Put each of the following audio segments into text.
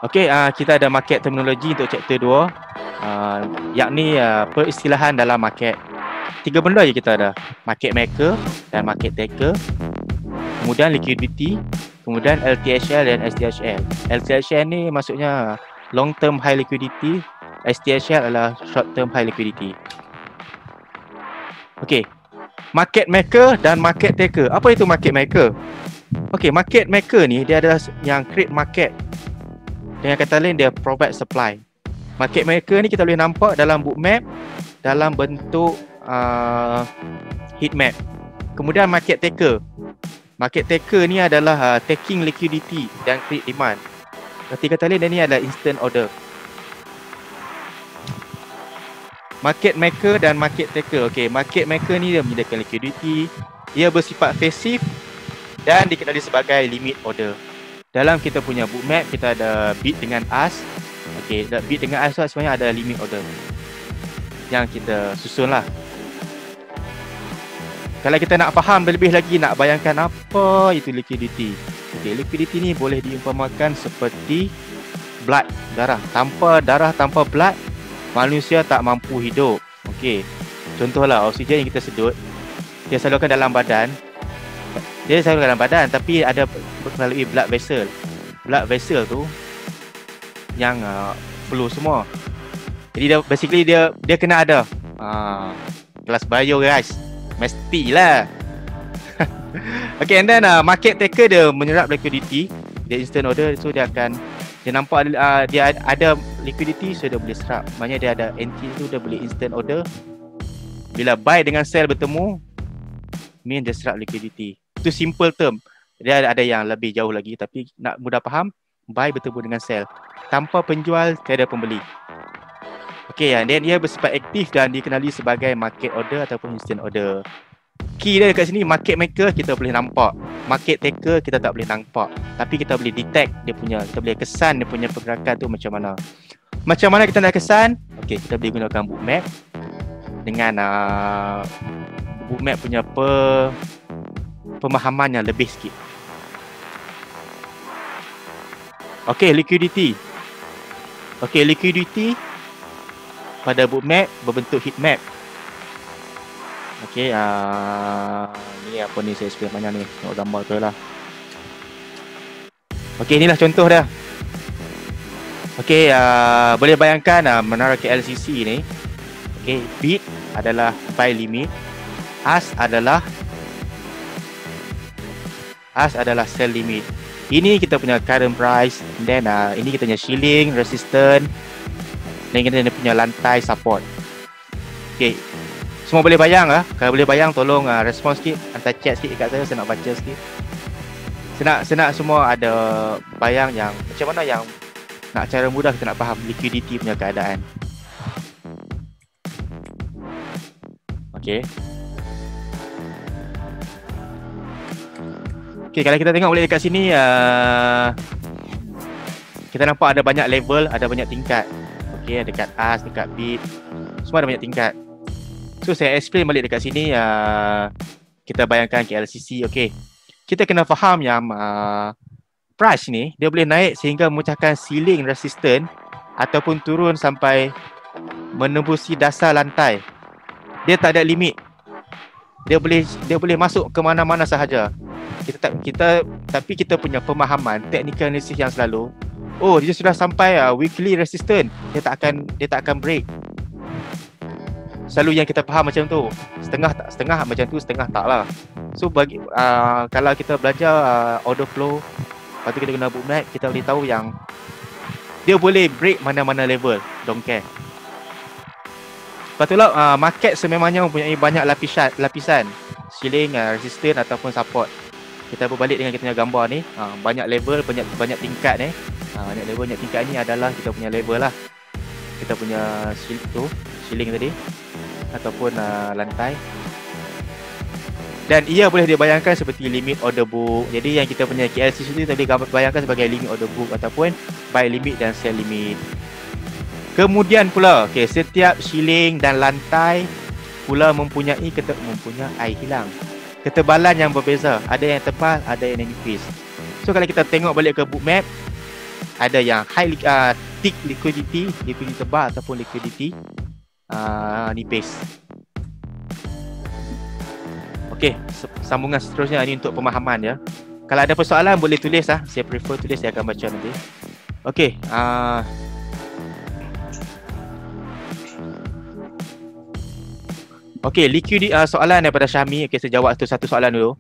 Okey, kita ada market terminologi untuk chapter 2. Yakni peristilahan dalam market. 3 benda je kita ada. Market maker dan market taker. Kemudian liquidity, kemudian LTHL dan STHL. LTHL ni maksudnya long term high liquidity, STHL adalah short term high liquidity. Okey. Market maker dan market taker. Apa itu market maker? Okey, market maker ni dia adalah yang create market. Dengan kata lain, dia provide supply. Market maker ni kita boleh nampak dalam bookmap dalam bentuk heat map. Kemudian market taker. Market taker ni adalah taking liquidity dan create demand. Berarti kata lain, dia ni adalah instant order. Market maker dan market taker. Okey, market maker ni dia menyediakan liquidity. Ia bersifat pasif dan dikenali sebagai limit order. Dalam kita punya bookmap, kita ada bid dengan ask. Okey, bid dengan ask tu sebenarnya ada limit order yang kita susun lah. Kalau kita nak faham lebih lagi, nak bayangkan apa itu liquidity. Okey, liquidity ni boleh diumpamakan seperti blood, darah. Tanpa blood, manusia tak mampu hidup. Okey, contohlah oksigen yang kita sedut, dia salurkan dalam badan. Dia selalu dalam badan, tapi ada melalui blood vessel. Blood vessel tu yang flow semua. Jadi dia basically dia kena ada kelas bio guys. Mestilah. Okay, and then market taker dia menyerap liquidity, dia instant order, so dia nampak dia ada liquidity, so dia boleh serap. Maknanya dia ada NT tu, dia boleh instant order. Bila buy dengan sell bertemu, mean dia serap liquidity. Itu simple term. Dia ada yang lebih jauh lagi, tapi nak mudah faham, buy bertemu dengan sell. Tanpa penjual, tiada pembeli. Okey, and then ia bersifat aktif dan dikenali sebagai market order ataupun instant order. Key dia dekat sini, market maker kita boleh nampak. Market taker kita tak boleh nampak. Tapi kita boleh detect dia punya, kita boleh kesan dia punya pergerakan tu macam mana. Macam mana kita nak kesan? Okey, kita boleh gunakan bookmap. Dengan bookmap punya pemahaman yang lebih sikit. Okey, liquidity. Okey, liquidity pada bookmap berbentuk heat map. Okey, ni apa ni, saya explain banyak ni. Tengok gambar tu lah. Okey, inilah contoh dia. Okey, boleh bayangkan menara KLCC ni. Okey, bid adalah buy limit, ask adalah sell limit. Ini kita punya current price, then ini kita punya shilling, resistance, dan kita punya lantai support. Okay, semua boleh bayang lah. Kalau boleh bayang, tolong respon sikit, hantar chat sikit kat saya nak baca sikit. Saya nak semua ada bayang yang macam mana yang nak cara mudah kita nak faham liquidity punya keadaan. Okay. Okay, kalau kita tengok boleh dekat sini, kita nampak ada banyak level, ada banyak tingkat. Okay, dekat ask, dekat bid, semua ada banyak tingkat. So saya explain balik dekat sini, kita bayangkan KLCC. Okay, kita kena faham yang price ni dia boleh naik sehingga memecahkan ceiling resistance ataupun turun sampai menembusi dasar lantai. Dia tak ada limit. Dia boleh masuk ke mana-mana sahaja. Tapi kita punya pemahaman technical analysis yang selalu, oh, dia sudah sampai weekly resistance, dia tak akan break. Selalu yang kita faham macam tu. Setengah macam tu, setengah tak lah. So bagi kalau kita belajar order flow, lepas tu kita guna bookmap, kita boleh tahu yang dia boleh break mana-mana level, don't care. Lepas tu lah, market sememangnya mempunyai banyak lapisan ceiling, resistance ataupun support. Kita berbalik dengan kita punya gambar ni, banyak level, banyak tingkat ni. Banyak level, banyak tingkat ni adalah kita punya level lah. Kita punya ceiling tadi ataupun lantai. Dan ia boleh dibayangkan seperti limit order book. Jadi yang kita punya KLCC tu kita boleh bayangkan sebagai limit order book ataupun buy limit dan sell limit. Kemudian pula, okay, setiap ceiling dan lantai pula mempunyai ketebalan yang berbeza. Ada yang tebal, ada yang nipis. So kalau kita tengok balik ke bookmap, ada yang thick liquidity tebal ataupun liquidity nipis. Okey, sambungan seterusnya ini untuk pemahaman ya. Kalau ada persoalan boleh tulis saya prefer tulis, saya akan baca nanti. Okey, okey, liquidity soalan daripada Syahmi. Okey, saya jawab satu soalan dulu.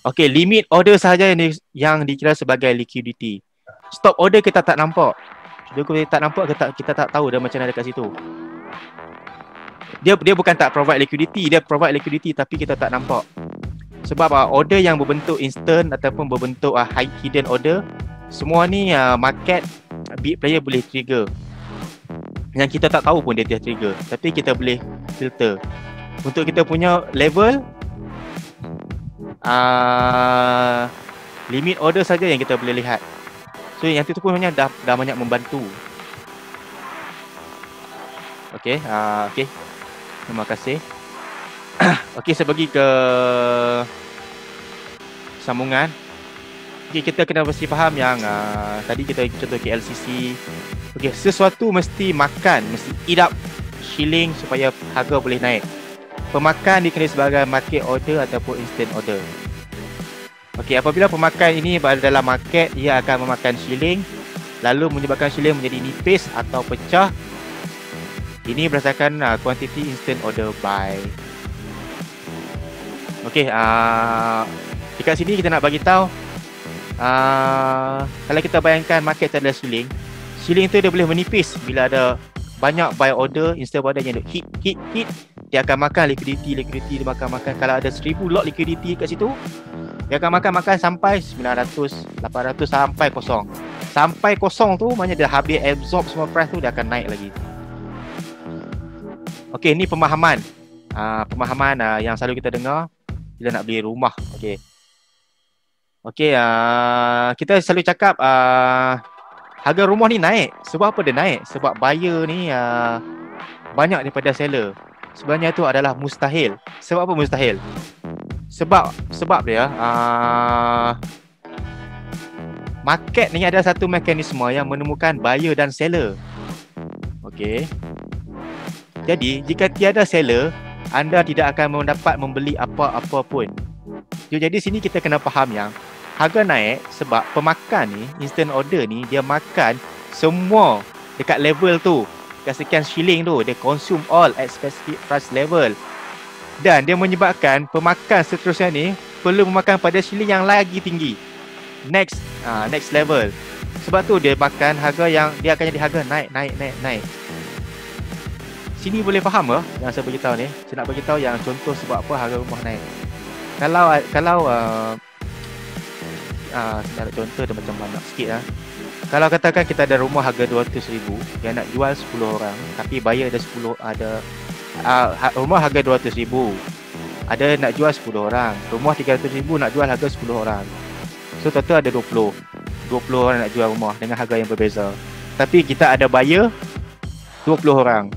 Okey, limit order sahaja yang dikira sebagai liquidity. Stop order kita tak nampak. Dia tak nampak, kita tak tahu dah macam mana dekat situ. Dia bukan tak provide liquidity, dia provide liquidity tapi kita tak nampak. Sebab order yang berbentuk instant ataupun berbentuk high hidden order, semua ni market big player boleh trigger. Yang kita tak tahu pun dia trigger, tapi kita boleh filter. Untuk kita punya level limit order saja yang kita boleh lihat. So yang itu pun dah banyak membantu. Okey, okey. Terima kasih. Okey, saya pergi ke sambungan. Okey, kita kena mesti faham yang tadi kita contoh KLCC. Okey, sesuatu mesti makan, mesti eat up shilling supaya harga boleh naik. Pemakan dikenali sebagai market order ataupun instant order. Okey, apabila pemakan ini berada dalam market, ia akan memakan shilling lalu menyebabkan shilling menjadi nipis atau pecah. Ini berdasarkan quantity instant order buy. Okey, dekat sini kita nak bagi tahu kalau kita bayangkan market adalah shilling tu dia boleh menipis bila ada banyak buy order, instant order yang hit, dia akan makan liquidity dia makan. Kalau ada 1000 lot liquidity kat situ, dia akan makan sampai 900, 800 sampai kosong. Sampai kosong tu maknanya dia habis absorb semua price tu, dia akan naik lagi. Okey, ni pemahaman. Pemahaman yang selalu kita dengar bila nak beli rumah. Okey. Okey, kita selalu cakap harga rumah ni naik. Sebab apa dia naik? Sebab buyer ni banyak daripada seller. Sebenarnya tu adalah mustahil. Sebab apa mustahil? Sebab dia market ni ada satu mekanisme yang menemukan buyer dan seller. Okey. Jadi, jika tiada seller, anda tidak akan mendapat membeli apa-apa pun. Jadi sini kita kena faham yang harga naik sebab pemakan ni, instant order ni, dia makan semua dekat level tu. Dekat sekian shilling tu, dia consume all at specific price level. Dan dia menyebabkan pemakan seterusnya ni perlu memakan pada shilling yang lagi tinggi. Next level. Sebab tu dia makan harga yang dia akan jadi harga naik. Sini boleh faham ke yang saya beritahu ni? Saya nak beritahu yang contoh sebab apa harga rumah naik. Kalau saya nak contoh dia macam banyak sikit lah. Kalau katakan kita ada rumah harga 200,000 yang nak jual 10 orang, tapi buyer ada 10 rumah harga 200,000. Ada nak jual 10 orang. Rumah 300,000 nak jual harga 10 orang. So total ada 20 orang nak jual rumah dengan harga yang berbeza. Tapi kita ada buyer 20 orang.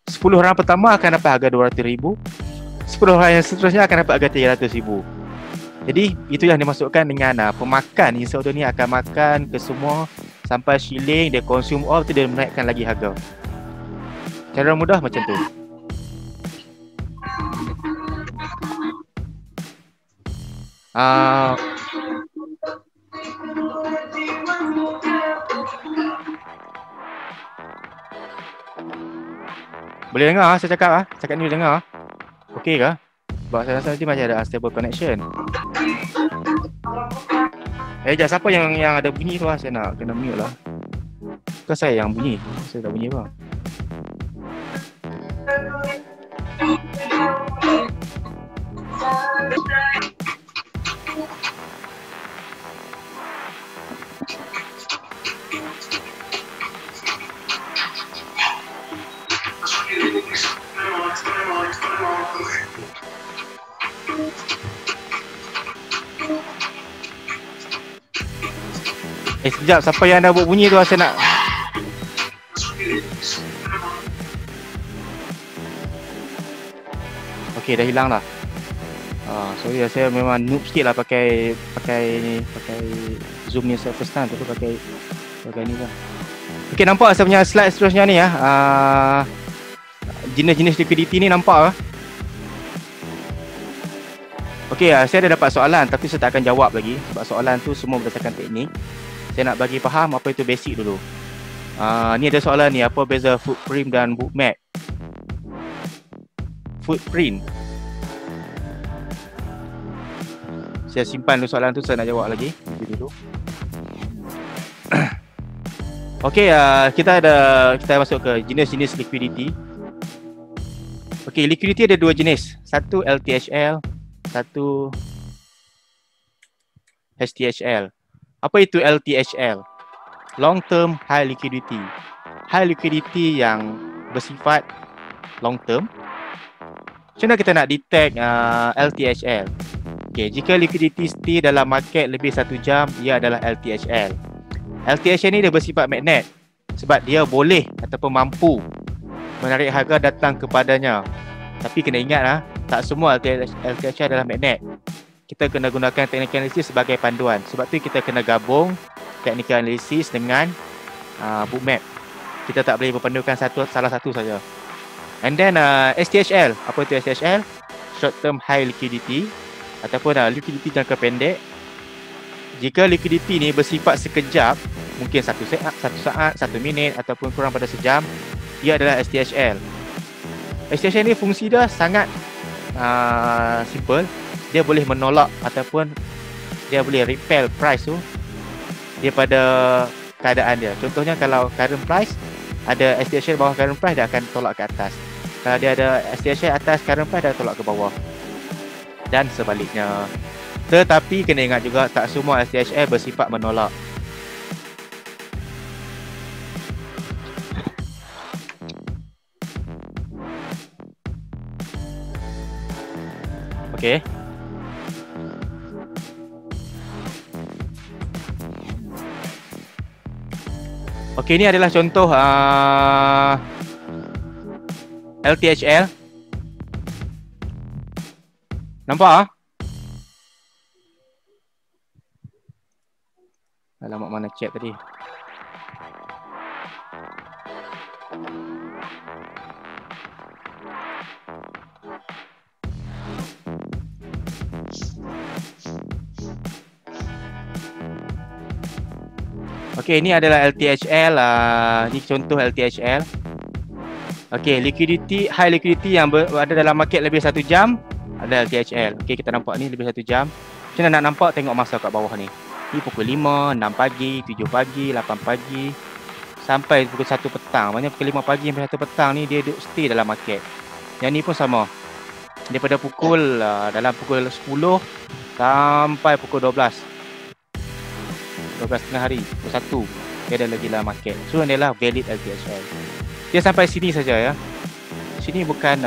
10 orang pertama akan dapat harga 200,000. 10 orang yang seterusnya akan dapat harga 300,000. Jadi itu yang dimasukkan dengan pemakan instant order ni akan makan ke semua sampai shilling, dia consume all tu, dia menaikkan lagi harga. Cara mudah macam tu. Boleh dengar saya cakap cakap ni boleh dengar. Okey ke? Sebab saya rasa nanti macam ada unstable connection. Sekejap, siapa yang ada bunyi tu saya nak kena mute lah. Bukan saya yang bunyi. Saya tak bunyi apa. Sekejap, siapa yang dah buat bunyi tu saya nak. Okey, dah hilang dah. Sorry saya memang noob sikit lah pakai Zoom ni saya first time, tapi pakai Bagai ni lah. Okay, nampak saya punya slide seterusnya ni ya. Jenis-jenis liquidity ni nampak lah. Okay, saya ada dapat soalan tapi saya tak akan jawab lagi sebab soalan tu semua berdasarkan teknik. Saya nak bagi faham apa itu basic dulu. Ni ada soalan ni, apa beza footprint dan bookmap? Footprint. Saya simpan dulu soalan tu, saya nak jawab lagi. Nanti dulu. Okay, kita masuk ke jenis-jenis liquidity. Okay, liquidity ada dua jenis. Satu LTHL, satu STHL. Apa itu LTHL? Long term high liquidity. High liquidity yang bersifat long term. Macam mana kita nak detect LTHL? Okay, jika liquidity stay dalam market lebih 1 jam, ia adalah LTHL. LTHL ni dia bersifat magnet sebab dia boleh ataupun mampu menarik harga datang kepadanya. Tapi kena ingat tak semua LTHL adalah magnet. Kita kena gunakan technical analysis sebagai panduan. Sebab tu kita kena gabung technical analysis dengan bookmap. Kita tak boleh berpandukan salah satu saja. And then STHL. Apa itu STHL? Short term high liquidity ataupun liquidity jangka pendek. Jika liquidity ni bersifat sekejap, mungkin 1 saat, 1 minit ataupun kurang pada sejam, ia adalah STHL. STHL ni fungsi dia sangat simple. Dia boleh menolak ataupun dia boleh repel price tu daripada keadaan dia. Contohnya kalau current price ada STHL bawah current price, dia akan tolak ke atas. Kalau dia ada STHL atas current price, dia tolak ke bawah. Dan sebaliknya. Tetapi kena ingat juga tak semua STHL bersifat menolak. Okey. Okey, ini adalah contoh LTHL. Nampak? Alamat mana chat tadi? Okey, ini adalah LTHL. Ini contoh LTHL. Okey, high liquidity yang ada dalam market lebih 1 jam ada LTHL. Okey, kita nampak ni lebih 1 jam. Macam mana nak nampak? Tengok masa kat bawah ni. Ni pukul 5, 6 pagi, 7 pagi, 8 pagi sampai pukul 1 petang. Maksudnya pukul 5 pagi sampai 1 petang ni dia duduk stay dalam market. Yang ni pun sama. Daripada pukul dalam pukul 10 sampai pukul 12. 12 tengah hari, pukul 1 dia ada lagi dalam market. So dia adalah valid LTHL. Dia sampai sini saja ya. Sini bukan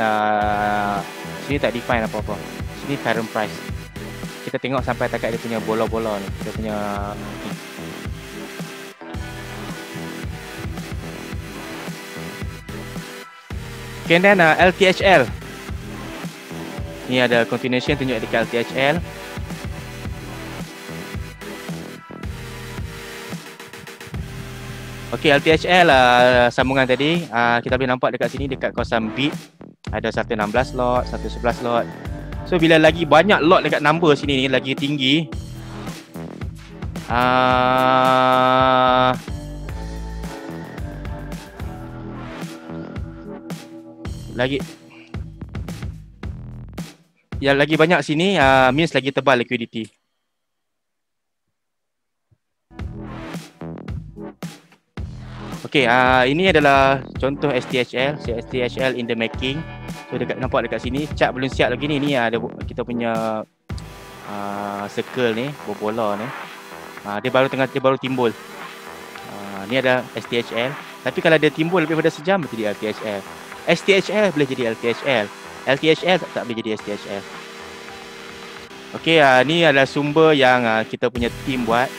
sini tak define apa-apa. Sini current price. Kita tengok sampai takat dia punya bola-bola ni. Dia punya ni. Okay, then LTHL. Ni ada continuation tunjuk dekat LTHL. Okey, LTHL sambungan tadi kita boleh nampak dekat sini dekat kawasan bid ada 116 lot, 111 lot. So bila lagi banyak lot dekat number sini ni lagi tinggi, lagi banyak sini means lagi tebal liquidity. Okey, ini adalah contoh STHL, STHL in the making. So nampak dekat sini, chart belum siap lagi ni. Ni ada kita punya circle ni, bola ni. Dia baru timbul. Ni ada STHL. Tapi kalau dia timbul lebih pada sejam, berarti dia LTHL. STHL boleh jadi LTHL. LTHL tak boleh jadi STHL. Okey, ni adalah sumber yang kita punya team buat.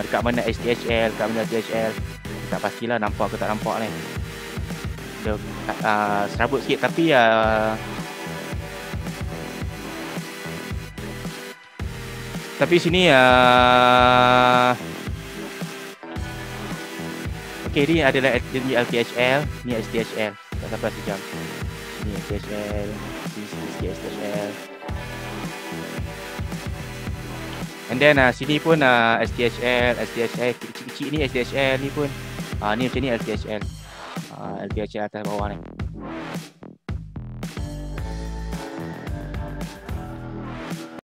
Dekat mana STHL, dekat mana LTHL. Tak pastilah nampak ke tak nampak ni. Dia serabut sikit tapi Okay, ni adalah jadi LTHL, ni STHL. Dah sampai sejam. Ni STHL, ni STHL. And then sini pun STHL kecil-kecil ni STHL ni pun. Ni macam ni LTHL. LTHL atas bawah ni.